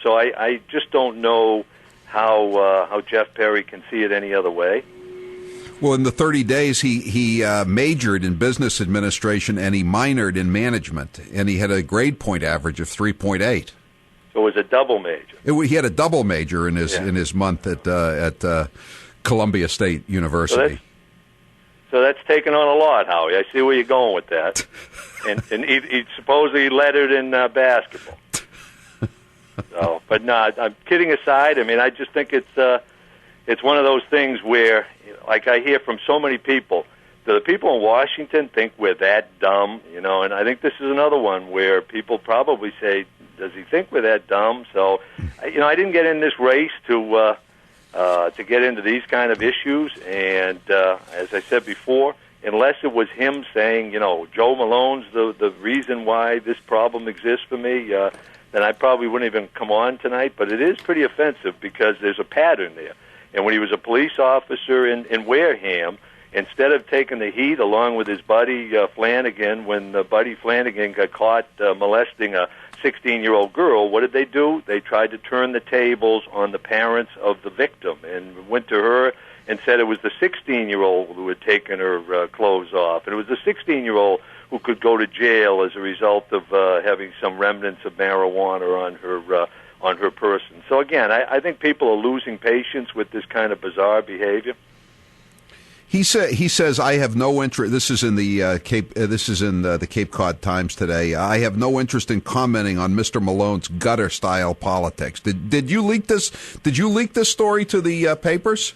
So I just don't know how Jeff Perry can see it any other way. Well, in the 30 days, he majored in business administration and he minored in management, and he had a grade point average of 3.8. So it was a double major. He had a double major in his month at Columbia State University. So that's taken on a lot, Howie. I see where you're going with that. and he supposedly lettered in basketball. So, but no, I'm kidding aside. I mean, I just think it's one of those things where, like I hear from so many people, do the people in Washington think we're that dumb? And I think this is another one where people probably say, does he think we're that dumb? So, I didn't get in this race to get into these kind of issues, and as I said before, unless it was him saying, Joe Malone's the reason why this problem exists for me, then I probably wouldn't even come on tonight. But it is pretty offensive because there's a pattern there. And when he was a police officer in Wareham, instead of taking the heat along with his buddy Flanagan, when Buddy Flanagan got caught molesting a 16-year-old girl, what did they do? They tried to turn the tables on the parents of the victim and went to her and said it was the 16-year-old who had taken her clothes off. And it was the 16-year-old who could go to jail as a result of having some remnants of marijuana on her person. So again, I think people are losing patience with this kind of bizarre behavior. He says, I have no interest. This is in the Cape Cod Times today. I have no interest in commenting on Mr. Malone's gutter style politics. Did you leak this? Did you leak this story to the papers?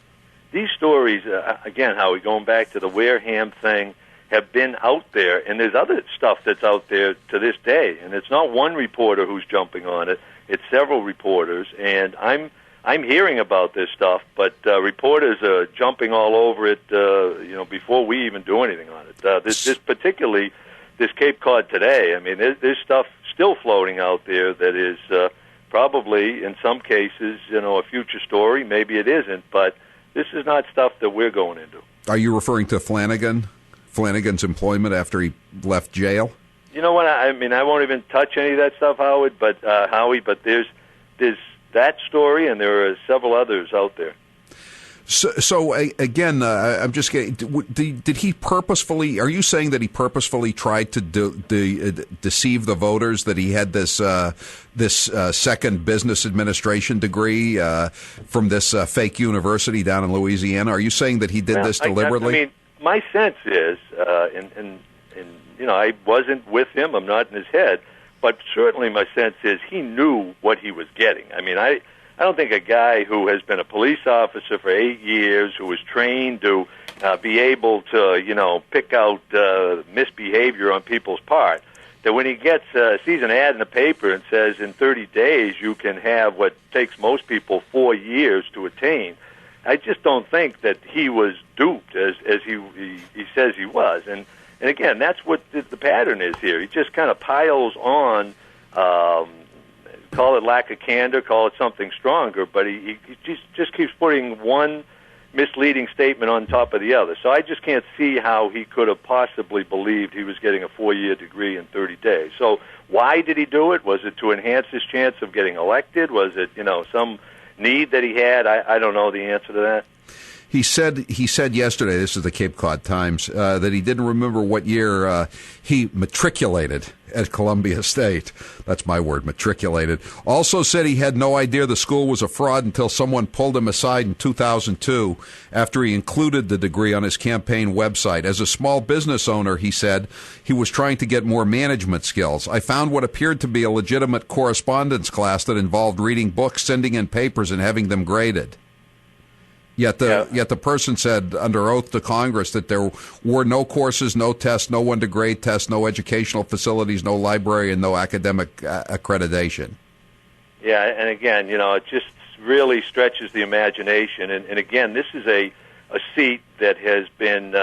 These stories, again, Howie, going back to the Wareham thing, have been out there, and there's other stuff that's out there to this day. And it's not one reporter who's jumping on it; it's several reporters. And I'm hearing about this stuff, but reporters are jumping all over it, before we even do anything on it. This Cape Cod Today, I mean, there's stuff still floating out there that is probably, in some cases, a future story. Maybe it isn't, but this is not stuff that we're going into. Are you referring to Flanagan's employment after he left jail? You know what? I mean, I won't even touch any of that stuff, Howie, but there's that story, and there are several others out there. So again, I'm just getting. Did he purposefully? Are you saying that he purposefully tried to deceive the voters? That he had this second business administration degree from this fake university down in Louisiana? Are you saying that he did this deliberately? I mean, my sense is, and I wasn't with him. I'm not in his head. But certainly my sense is he knew what he was getting. I mean, I don't think a guy who has been a police officer for 8 years, who was trained to be able to, pick out misbehavior on people's part, that when he sees an ad in the paper and says in 30 days you can have what takes most people 4 years to attain, I just don't think that he was duped as he says he was. And again, that's what the pattern is here. He just kind of piles on, call it lack of candor, call it something stronger, but he just keeps putting one misleading statement on top of the other. So I just can't see how he could have possibly believed he was getting a 4-year degree in 30 days. So why did he do it? Was it to enhance his chance of getting elected? Was it, some need that he had? I don't know the answer to that. He said yesterday, this is the Cape Cod Times, that he didn't remember what year he matriculated at Columbia State. That's my word, matriculated. Also said he had no idea the school was a fraud until someone pulled him aside in 2002 after he included the degree on his campaign website. As a small business owner, he said, he was trying to get more management skills. I found what appeared to be a legitimate correspondence class that involved reading books, sending in papers, and having them graded. Yet the person said under oath to Congress that there were no courses, no tests, no one to grade tests, no educational facilities, no library, and no academic accreditation. Yeah, and again, it just really stretches the imagination. And again, this is a seat that has been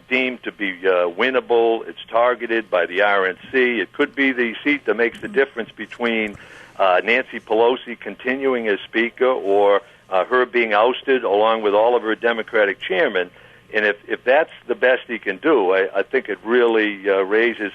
deemed to be winnable. It's targeted by the RNC. It could be the seat that makes the difference between Nancy Pelosi continuing as Speaker or her being ousted along with all of her Democratic chairmen. And if that's the best he can do, I think it really raises